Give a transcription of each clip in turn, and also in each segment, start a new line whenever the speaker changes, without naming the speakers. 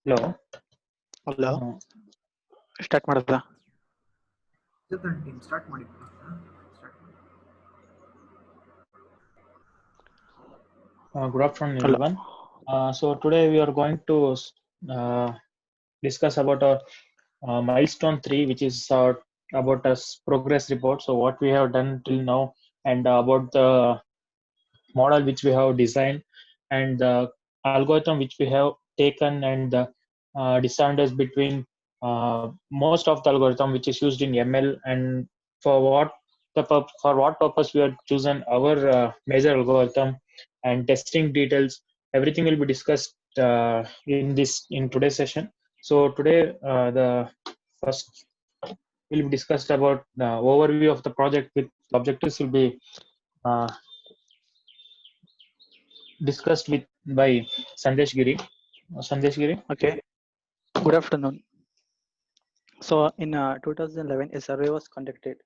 Hello
hello, start ಮಾಡೋದಾ?
Start ಮಾಡಿ.
Good afternoon, everyone. So today we are going to discuss about our milestone 3, which is about us progress report. So what we have done till now, and about the model which we have designed, and the algorithm which we have taken, and the disadvantages between most of the algorithm which is used in ML, and for what purpose we have chosen our major algorithm, and testing details. Everything will be discussed in today's session. So today the first will be discussed about the overview of the project, with objectives will be uh, discussed by Sandesh Giri. Sandesh Giri.
Okay. Good afternoon. So in 2011, a survey was conducted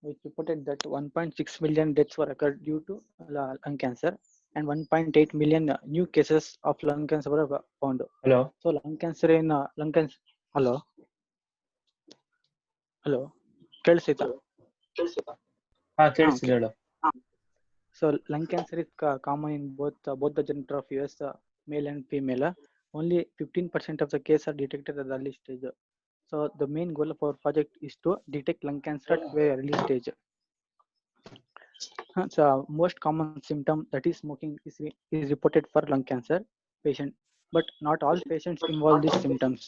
which reported that 1.6 million deaths were occurred due to lung cancer, and 1.8 million new cases of lung cancer were found.
Hello.
So lung cancer. Hello. ಕೇಳಿಸ್ತಾ?
ಕೇಳಿಸ್ತಿದೆ ಹೇಳು.
So lung cancer is common in both the gender of US, male and female. Only 15% of the cases are detected at the early stage. So the main goal of our project is to detect lung cancer at very early stage. So most common symptom, that is smoking, is reported for lung cancer patient, but not all patients involve these symptoms.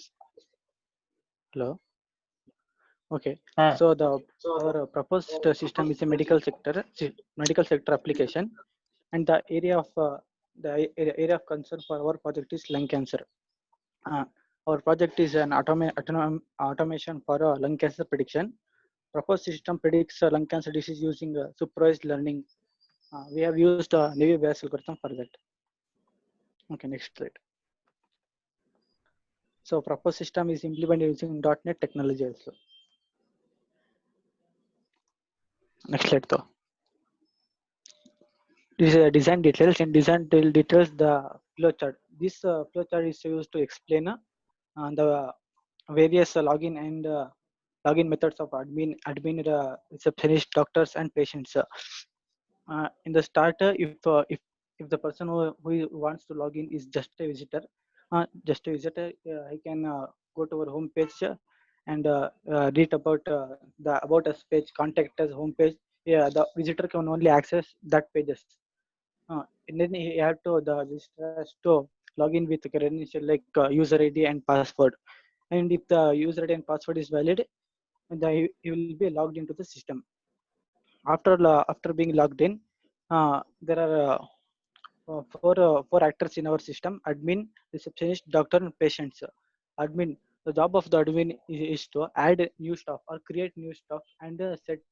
Hello. Okay. So our proposed system is a medical sector application, and the area of concern for our project is lung cancer. Our project is an automation for lung cancer prediction. Proposed system predicts lung cancer disease using supervised learning. We have used Naive Bayes algorithm for that. Okay, next slide. So proposed system is implemented using .NET technology also. Next slide though. This is design details. In design details, the flowchart. This flowchart is used to explain the various login and login methods of admin, receptionist, doctors, and patients. In the starter, if the person who wants to log in is just a visitor, he can go to our home page and read about the about us page, contact us home page. Yeah, the visitor can only access that pages. And then the visitor has to log in with credential like user ID and password. And if the user ID and password is valid, then he will be logged into the system. After being logged in, there are four actors in our system: admin, receptionist, doctor, and patients. Admin, the job of the admin is to add new stuff or create new stuff and set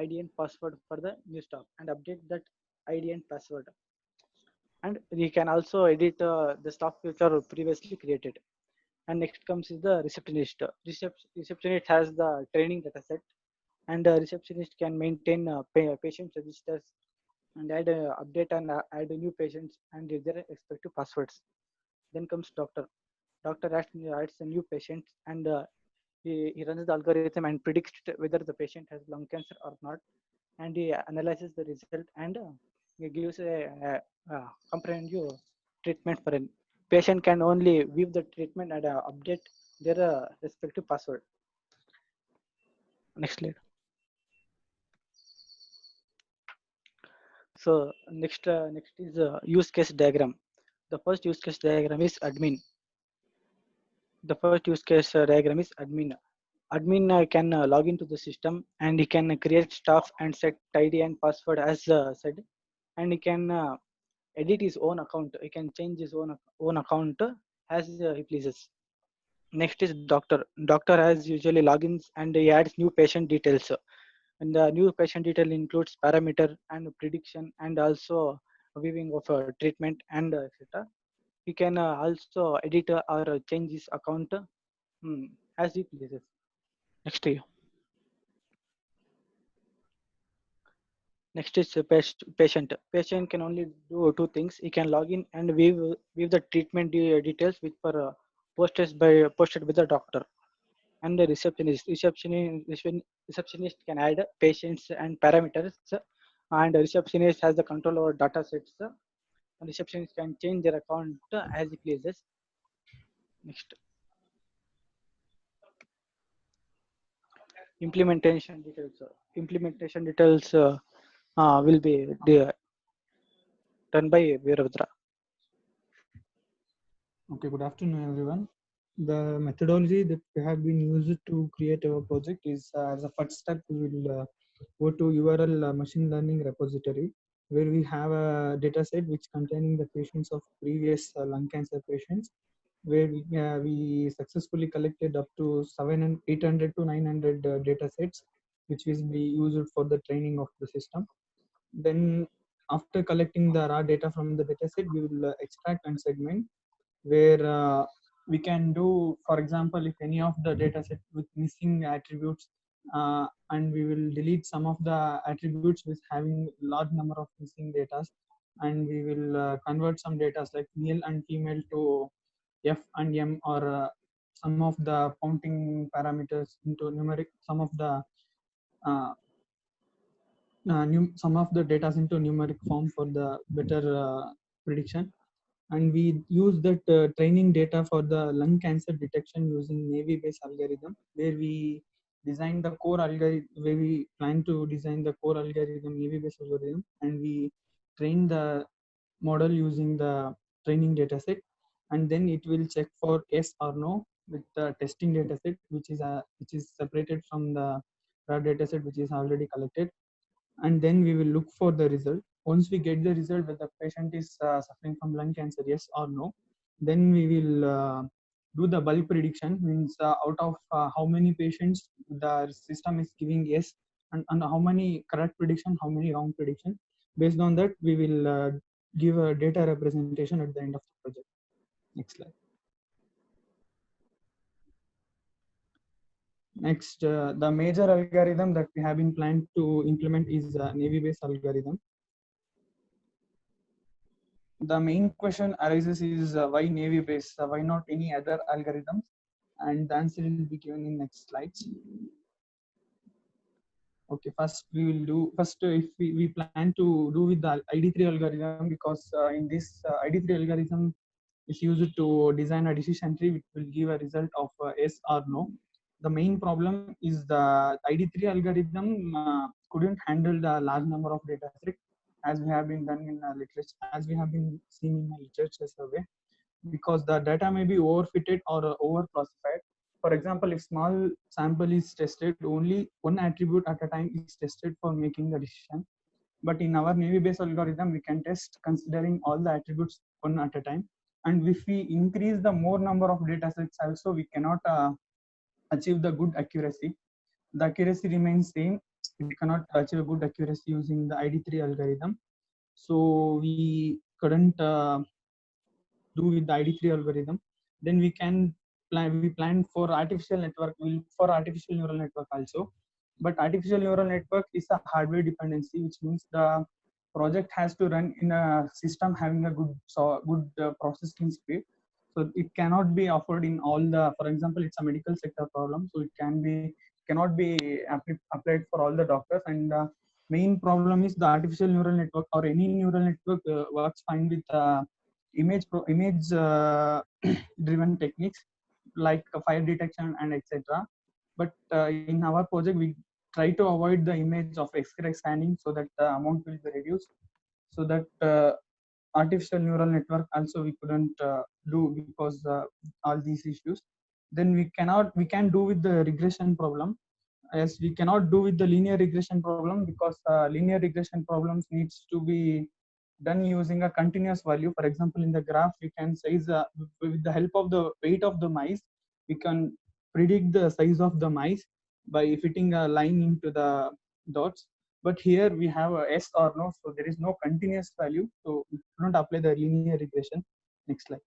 ID and password for the new stuff and update that ID and password. And we can also edit the stuff which are previously created. And next comes is the receptionist. Receptionist has the training data set, and receptionist can maintain patient registers and add update and add new patients and their respective passwords. Then comes doctor. Doctor adds a new patient, and he runs the algorithm and predicts whether the patient has lung cancer or not, and he analyzes the result and he gives a comprehensive treatment for a patient. Can only view the treatment and update their respective password. Next slide. So next is use case diagram. The first use case diagram is admin. The first use case diagram is admin. Admin can log into the system, and he can create stuff and set ID and password as said, and he can edit his own account. He can change his own account as he pleases. Next is doctor. Doctor has usually logins and he adds new patient details. And the new patient detail includes parameter and prediction and also viewing of treatment and etc. He can also edit or change his account as he pleases. Next to you. Next is patient. Patient can only do two things. He can log in and view the treatment details which were posted by the doctor. And the receptionist can add patients and parameters, and the receptionist has the control over data sets. And receptionist can change their account as he pleases. Next, implementation details. Implementation details will be done by Veerabhadra.
Okay, good afternoon, everyone. The methodology that we have been used to create our project is as a first step, we will go to URL machine learning repository, where we have a data set which containing the patients of previous lung cancer patients, where we successfully collected up to 800 to 900 data sets, which will be used for the training of the system. Then after collecting the raw data from the dataset, we will extract and segment, where we can do, for example, if any of the dataset with missing attributes, and we will delete some of the attributes with having large number of missing data, and we will convert some data like male and female to F and M, or some of the counting parameters into numeric, uh, some of the data into numeric form for the better prediction. And we use that training data for the lung cancer detection using navy based algorithm, where we design the core algorithm, where we plan to design the core algorithm, navy based algorithm, and we train the model using the training data set, and then it will check for yes or no with the testing data set, which is separated from the raw data set which is already collected. And then we will look for the result. Once we get the result whether the patient is suffering from lung cancer, yes or no, then we will do the bulk prediction, means out of how many patients the system is giving yes, and how many correct prediction, how many wrong prediction. Based on that, we will give a data representation at the end of the project. Next slide. Next, the major algorithm that we have been planned to implement is navy based algorithm. The main question arises is why navy based, why not any other algorithms? And the answer will be given in next slides. Okay, first we will do, if we plan to do with the ID3 algorithm, because in this ID3 algorithm is used to design a decision tree which will give a result of yes or no. The main problem is the ID3 algorithm couldn't handle the large number of data sets, as we have been done in literature, as we have been seen in a literature survey, because the data may be overfitted or overclassified. For example, if small sample is tested, only one attribute at a time is tested for making the decision. But in our navy based algorithm, we can test considering all the attributes one at a time. And if we increase the more number of data sets also, we cannot achieve the good accuracy. The accuracy remains same. We cannot achieve good accuracy using the ID3 algorithm. So we couldn't do with the ID3 algorithm. Then we plan for artificial network, for artificial neural network also. But artificial neural network is a hardware dependency, which means the project has to run in a system having a good processing speed. So it cannot be offered in all the, for example, it's a medical sector problem, so it cannot be applied for all the doctors. And the main problem is the artificial neural network or any neural network works fine with image driven techniques like fire detection and etc. But in our project, we try to avoid the image of X-ray scanning, so that the amount will be reduced, so that artificial neural network also we couldn't do because all these issues. Then we can do with the regression problem, as we cannot do with the linear regression problem, because linear regression problems needs to be done using a continuous value. For example, in the graph, we can size with the help of the weight of the mice, we can predict the size of the mice by fitting a line into the dots. But here we have a yes or no, so there is no continuous value, so we cannot apply the linear regression. Next slide.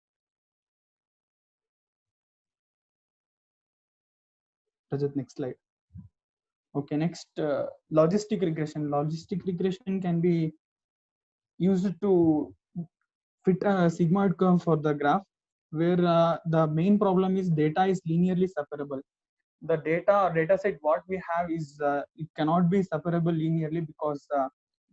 Rajat, next slide. Okay, next, logistic regression. Logistic regression can be used to fit a sigmoid curve for the graph, where the main problem is data is linearly separable. The data or data set what we have is it cannot be separable linearly, because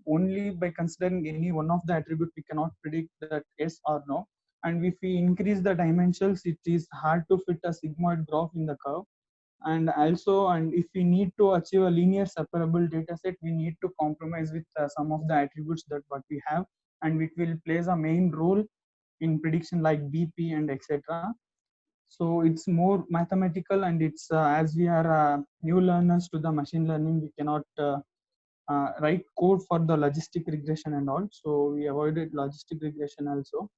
only by considering any one of the attribute we cannot predict that yes or no. And if we increase the dimensions, it is hard to fit a sigmoid graph in the curve. And if we need to achieve a linear separable data set, we need to compromise with some of the attributes that what we have, and it will plays a main role in prediction like BP and etc. So it's more mathematical, and it's as we are new learners to the machine learning, we cannot write code for the logistic regression and all, so we avoided logistic regression also.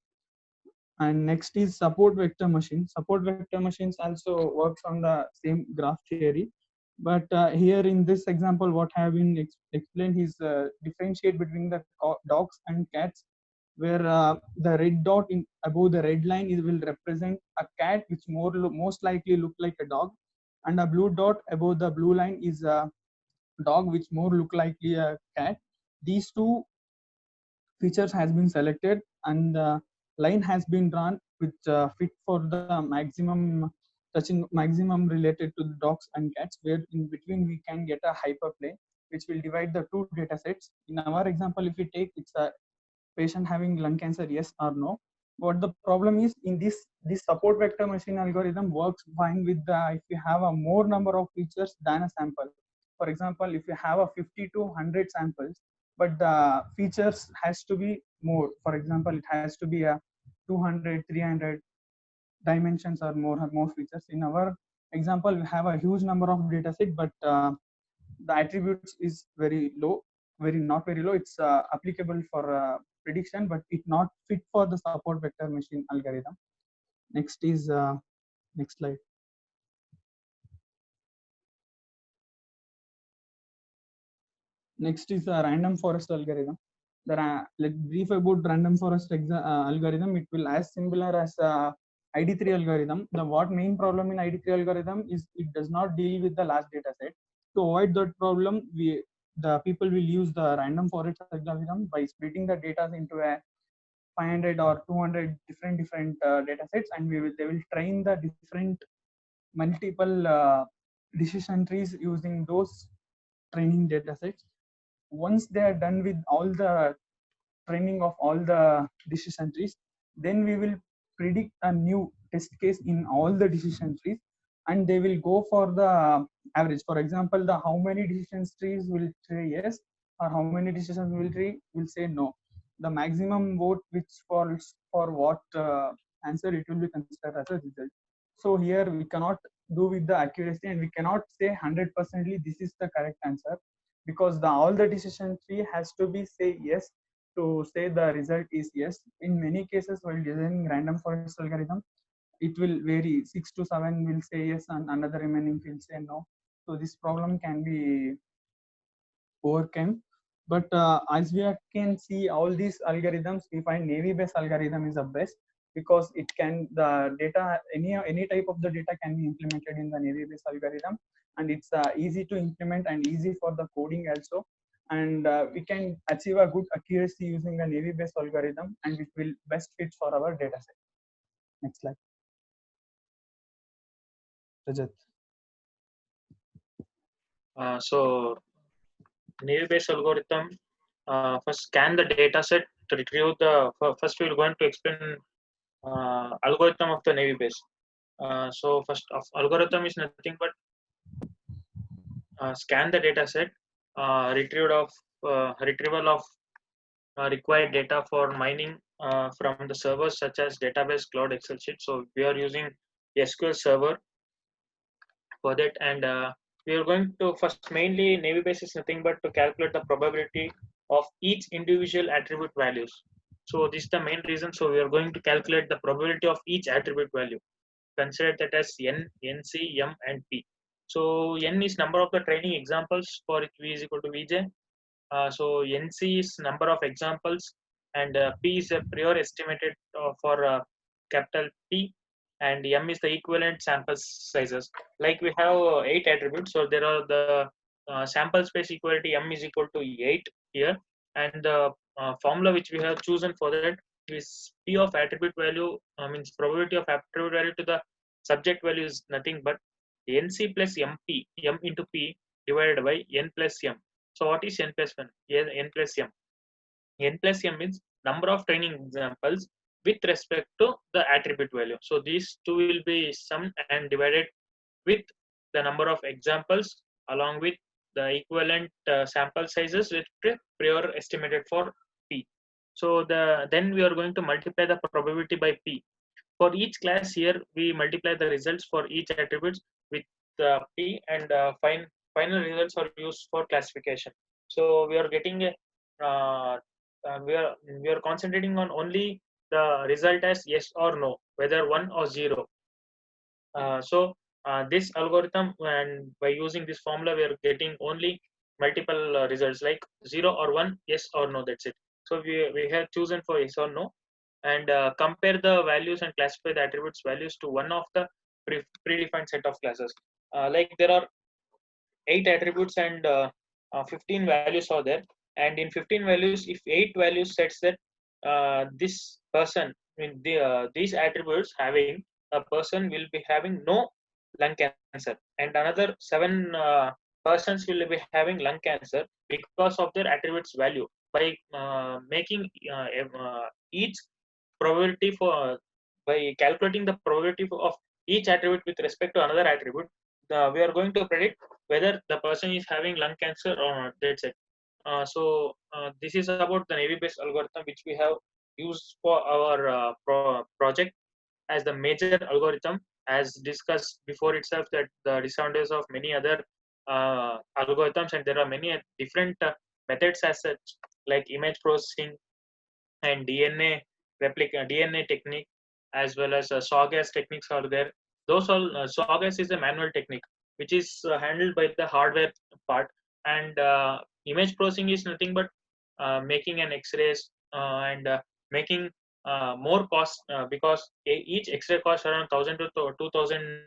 And next is support vector machine. Support vector machines also works on the same graph theory, but here in this example what have been explained is differentiate between the dogs and cats, where the red dot in above the red line is will represent a cat which most likely look like a dog, and a blue dot above the blue line is a dog which more look likely a cat. These two features has been selected, and line has been drawn which fit for the maximum touching maximum related to the dogs and cats, where in between we can get a hyperplane which will divide the two data sets. In our example, if we take, it's a patient having lung cancer, yes or no. But the problem is in this support vector machine algorithm works fine with the if you have a more number of features than a sample. For example, if you have a 50 to 100 samples, but the features has to be more. For example, it has to be a 200, 300 dimensions or more features. In our example, we have a huge number of data set, but the attributes is very low, very not very low. It's applicable for prediction, but it not fit for the support vector machine algorithm. Next is next slide. Next is a random forest algorithm. Let's brief about random forest algorithm. It will as similar as ID3 algorithm. The what main problem in ID3 algorithm is it does not deal with the large data set. To avoid that problem, the people will use the random forest algorithm by splitting the data into a 500 or 200 different data sets, and they will train the different multiple decision trees using those training data sets. Once they are done with all the training of all the decision trees, then we will predict a new test case in all the decision trees, and they will go for the average. For example, the how many decision trees will say yes, or how many decisions will say no. The maximum vote which falls for what answer, it will be considered as a result. So here we cannot do with the accuracy, and we cannot say 100%ly this is the correct answer, because all the decision tree has to be say yes to say the result is yes. In many cases, while designing random forest algorithm, it will vary. 6 to 7 will say yes, and another remaining will say no. So this problem can be overcome. But as we can see, all these algorithms, we find Naive-Bayes algorithm is the best, because it can the data any type of the data can be implemented in the Naive-Bayes algorithm, and it's easy to implement and easy for the coding also. And we can achieve a good accuracy using the Naive-Bayes algorithm, and it will best fit for our data set. Next slide. Rajat.
So Naive-Bayes algorithm first scan the data set to retrieve the first we are going to explain algorithm of the Naive-Bayes. So first of algorithm is nothing but scan the data set, retrieval of required data for mining from the servers such as database, cloud, Excel sheet. So we are using SQL Server for that, and we are going to first mainly Naive-Bayes is nothing but to calculate the probability of each individual attribute values. So this is the main reason. So we are going to calculate the probability of each attribute value. Consider that as n, nc, m, and p. So n is number of the training examples for which v is equal to vj. So nc is number of examples, and p is a prior estimated for capital P, and m is the equivalent sample sizes. Like we have 8 attributes, so there are the sample space equality m is equal to 8 here, and the formula which we have chosen for that is p of attribute value, means probability of attribute value to the subject value is nothing but nc plus mp, m into p divided by n plus m. So what is n plus 1? N plus m. N plus m means number of training examples with respect to the attribute value. So these two will be summed and divided with the number of examples along with the equivalent sample sizes with prior estimated for p. So then we are going to multiply the probability by p. For each class here, we multiply the results for each attributes with p, and final results are used for classification. So we are getting a we are concentrating on only the result as yes or no, whether 1 or 0. This algorithm, and by using this formula, we are getting only multiple results like 0 or 1, yes or no, that's it. So we have chosen for yes or no, and compare the values and classify the attributes values to one of the predefined set of classes. Like there are 8 attributes and 15 values are there, and in 15 values, if 8 values sets that this person, I mean these attributes having, a person will be having no lung cancer, and another 7 persons will be having lung cancer because of their attributes value. By making each probability for by calculating the probability of each attribute with respect to another attribute, we are going to predict whether the person is having lung cancer or not. That's it. This is about the Navy-based algorithm which we have used for our project as the major algorithm. As discussed before itself, that the disadvantages of many other algorithms, and there are many different methods as such, like image processing and DNA technique, as well as SAW techniques are there. Those all SAW is a manual technique which is handled by the hardware part, and image processing is nothing but making an X-rays and making more cost, because each X-ray costs around 1,000 to 2,000.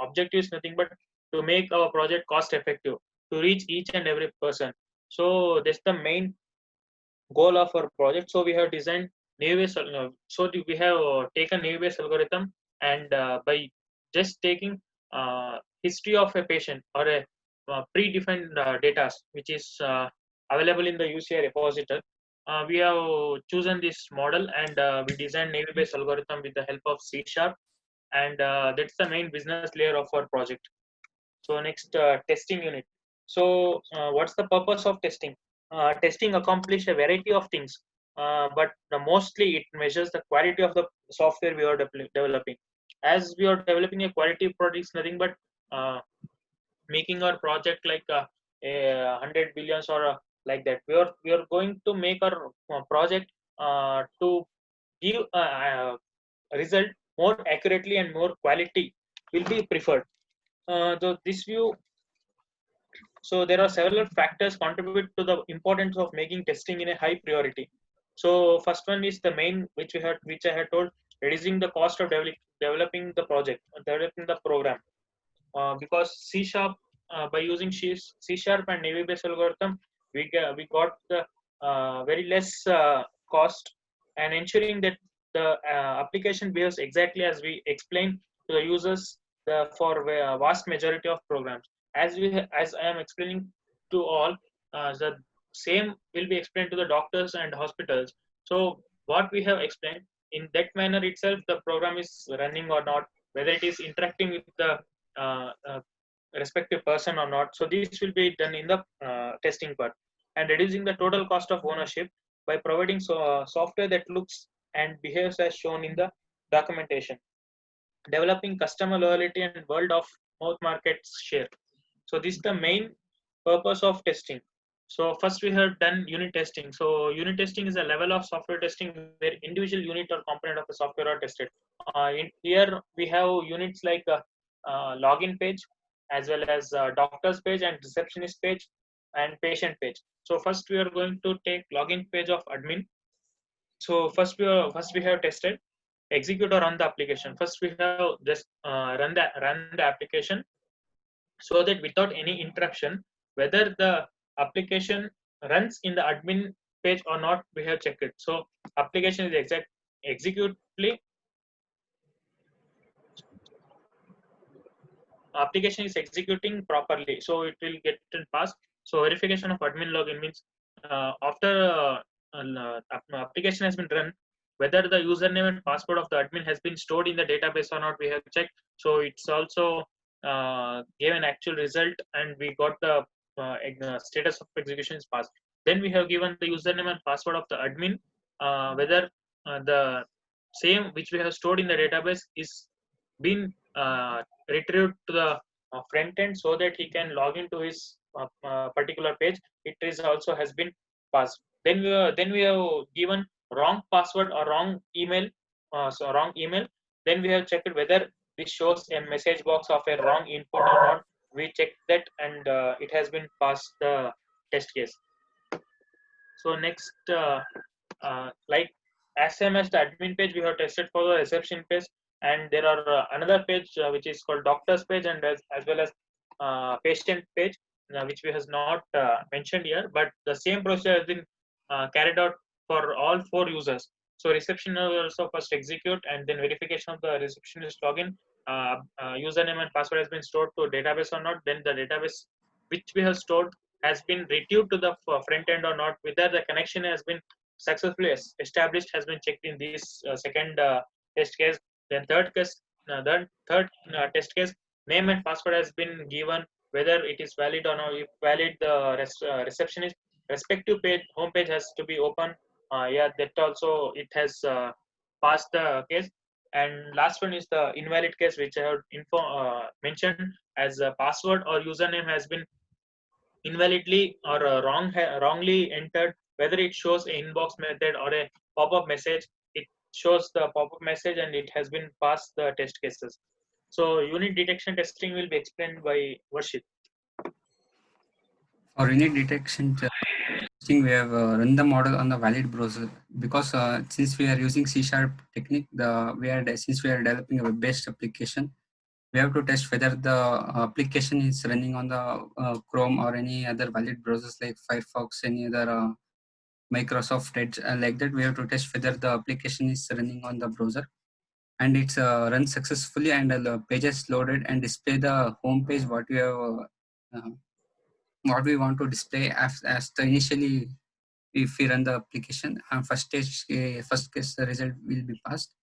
Objective is nothing but to make our project cost effective to reach each and every person. So that's the main goal of our project. So we have designed Naive-Bayes. So we have taken Naive-Bayes algorithm, and by just taking history of a patient or a predefined data which is available in the UCI repository, we have chosen this model, and we designed Naive-Bayes algorithm with the help of C#, and that's the main business layer of our project. So next, testing unit. So what's the purpose of testing? Testing accomplish a variety of things, but mostly it measures the quality of the software we are developing. As we are developing a quality product, is nothing but making our project like a 100 billions or like that. We are going to make our project to give result more accurately and more quality will be preferred. So this view, so there are several factors contribute to the importance of making testing in a high priority. So first one is the main which I had told, reducing the cost of developing the project, developing the program. Because C#, by using C# and Navy-based algorithm, we got the very less cost, and ensuring that the application behaves exactly as we explain to the users for vast majority of programs. As I am explaining to all, the same will be explained to the doctors and hospitals. So what we have explained, in that manner itself, the program is running or not, whether it is interacting with the respective person or not. So this will be done in the testing part, and reducing the total cost of ownership by providing software that looks and behaves as shown in the documentation. Developing customer loyalty and word of mouth market share. So this is the main purpose of testing. So first we have done unit testing. So unit testing is a level of software testing where individual unit or component of the software are tested. In here we have units like login page, as well as doctor's page and receptionist page and patient page. So first we are going to take login page of admin. So first we have tested execute or run the application. First we have just run the application, so that without any interruption, whether the application runs in the admin page or not, we have checked it. So application is executely application is executing properly, so it will get it passed. So verification of admin login means after application has been run, whether the username and password of the admin has been stored in the database or not, we have checked. So it's also gave an actual result, and we got the status of execution is passed. Then we have given the username and password of the admin, whether the same which we have stored in the database is been retrieved to the front end, so that he can log into his particular page. It is also has been passed. Then we have given wrong password or wrong email, so wrong email. Then we have checked whether this shows a message box of a wrong input or not. We checked that, and it has been passed the test case. So next, like as same as the admin page, we have tested for the reception page, and there are another page which is called doctor's page, and as well as patient page, which we has not mentioned here, but the same procedure has been carried out for all 4 users. So reception will also first execute, and then verification of the receptionist login, username and password has been stored to database or not. Then the database which we have stored has been retrieved to the front end or not, whether the connection has been successfully established has been checked in this second test case. Then third test case, name and password has been given, whether it is valid or not. If valid, the receptionist respective page home page has to be open. Yeah, that also it has passed the case. And last one is the invalid case, which I have mentioned as a password or username has been invalidly or wrongly entered, whether it shows a inbox method or a pop-up message. It shows the pop-up message, and it has been passed the test cases. So unit detection testing will be explained by Varshit.
For unit detection testing, we have run the model on the valid browser, because since we are using C# technique, since we are developing a web-based application, we have to test whether the application is running on the Chrome or any other valid browsers like Firefox, any other Microsoft Edge, like that. We have to test whether the application is running on the browser, and it's run successfully, and the pages loaded and display the home page what we have what we want to display as the initially. If we run the application, first case the result will be passed.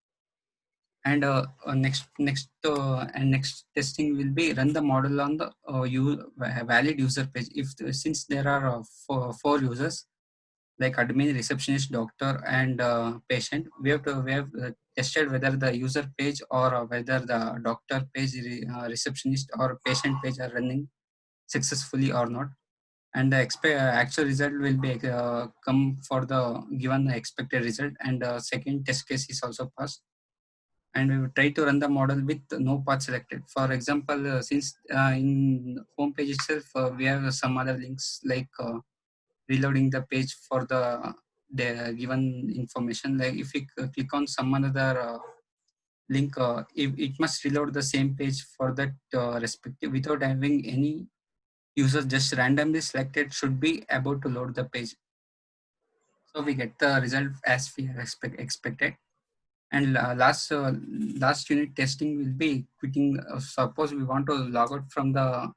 And next testing will be run the model on the valid user page. Since there are four users like admin, receptionist, doctor, and patient, we have tested whether the user page or whether the doctor page, receptionist, or patient page are running successfully or not. And the actual result will be come for the given expected result, and the second test case is also passed. And we will try to run the model with no path selected. For example, since in home page itself we have some other links like reloading the page for the given information. Like if we click on some another link, it must reload the same page for that respective, without having any user just randomly selected should be about to load the page. So we get the result as we expected. And last unit testing will be quitting. Suppose we want to log out from the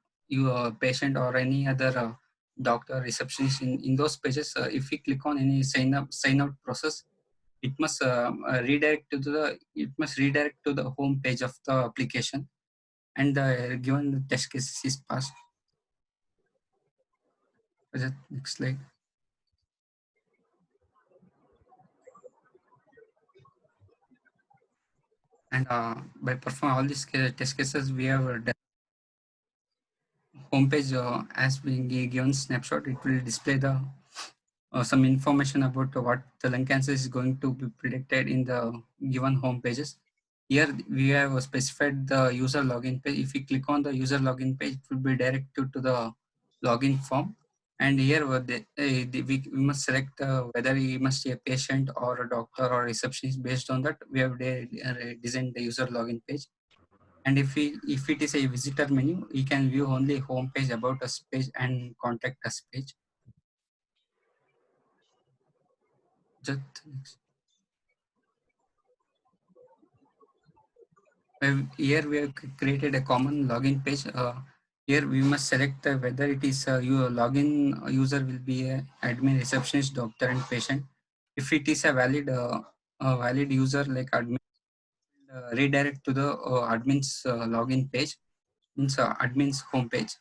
patient or any other doctor, receptionist in those pages. If we click on any sign out process, it must redirect to the home page of the application, and the given test case is passed. Next slide. And by performing all these test cases, we have homepage as being given snapshot. It will display the some information about what the lung cancer is going to be predicted in the given home pages. Here we have specified the user login page. If we click on the user login page, it will be directed to the login form. And here we must select whether he must be a patient or a doctor or receptionist. Based on that, we have designed the user login page. And if it is a visitor menu, you can view only home page, about us page, and contact us page. Just next. Here we have created a common login page. Here we must select whether it is your login user will be a admin, receptionist, doctor, and patient. If it is a valid user like admin, redirect to the admin's login page, means admin's home page.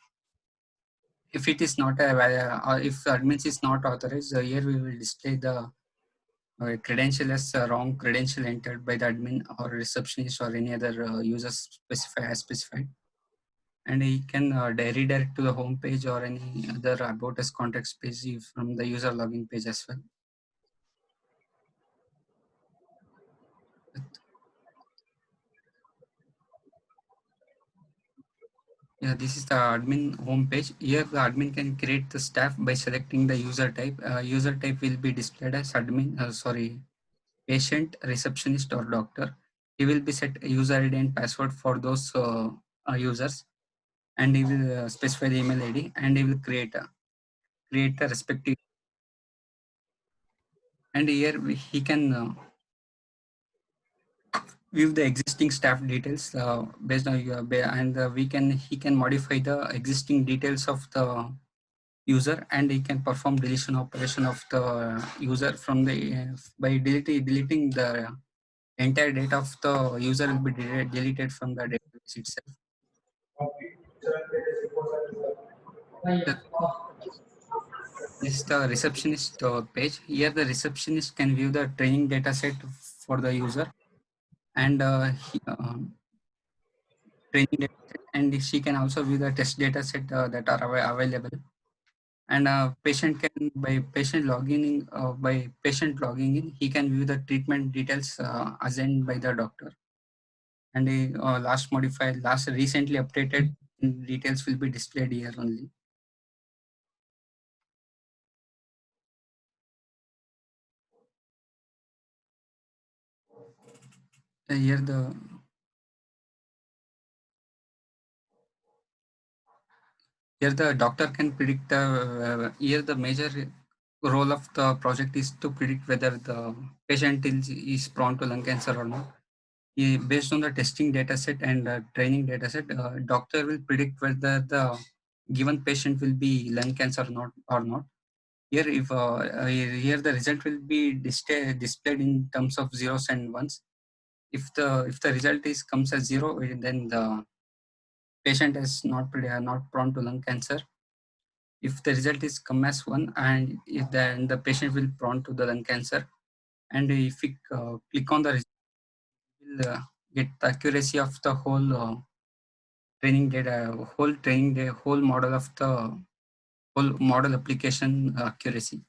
If it is not if admins is not authorized, here we will display the credential as wrong credential entered by the admin or receptionist or any other user specified. And he can redirect to the home page or any other about us context page from the user login page as well. Yeah, this is the admin home page. Here the admin can create the staff by selecting the user type. User type will be displayed as admin, patient, receptionist, or doctor. He will be set a user ID and password for those users, and he will specify the email ID, and he will create the respective. And here he can view the existing staff details based on your and he can modify the existing details of the user, and he can perform deletion operation of the user from the by deleting the entire data of the user will be deleted from the database itself. This is the receptionist page. Here the receptionist can view the training data set for the user, and training data set, and she can also view the test data set that are available. And by patient logging in, he can view the treatment details assigned by the doctor. And the last recently updated details will be displayed here only. Here the doctor can predict here the major role of the project is to predict whether the patient is prone to lung cancer or not. Based on the testing data set and training data set, doctor will predict whether the given patient will be lung cancer or not. Here, here the result will be displayed in terms of zeros and ones. If the result comes as 0, then the patient is not prone to lung cancer. If the result is come as 1, and if then the patient will prone to the lung cancer. And if we click on the result, we'll get the accuracy of the whole training data, whole model of the whole model application accuracy.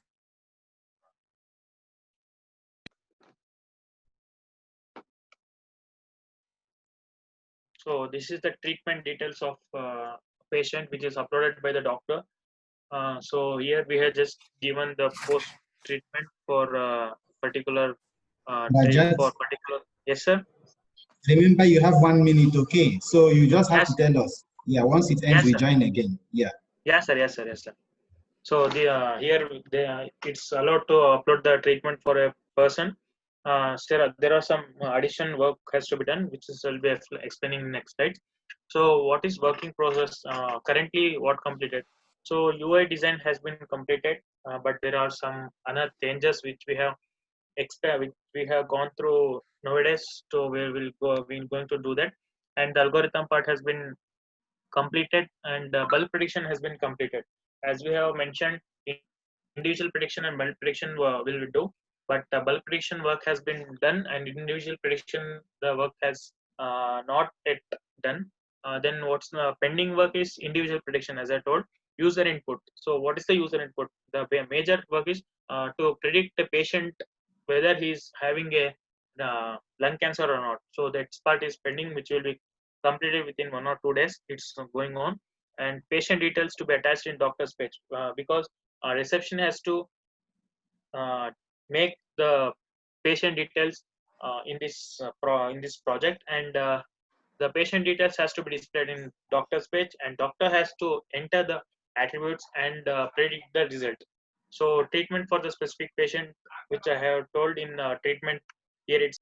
So this is the treatment details of patient which is uploaded by the doctor. So here we have just given the post treatment for particular
Rajat,
for particular. Yes, sir.
remember you have 1 minute, okay? So you just have
Yes.
to tell us. Yeah, once it ends,
Yes,
we
sir.
join again. Yeah.
Yes, sir. Yes, sir. Yes, sir. So the here it's allowed to upload the treatment for a person. Still, there are some addition work has to be done, which is will be explaining next slide. So what is working process currently? What completed? So UI design has been completed, but there are some other changes which we have which we have gone through nowadays. So we're going to do that, and the algorithm part has been completed, and bulk prediction has been completed. As we have mentioned, individual prediction and bulk prediction will do, but bulk prediction work has been done, and individual prediction the work has not yet done. Then what's the pending work is individual prediction, as I told. User input. So what is the user input? The major work is to predict the patient whether he is having a lung cancer or not. So that part is pending, which will be completed within 1 or 2 days. It's going on. And patient details to be attached in doctor's page, because reception has to make the patient details in this project, and the patient details has to be displayed in doctor's page, and doctor has to enter the attributes and predict the result. So treatment for the specific patient, which I have told in treatment here, it's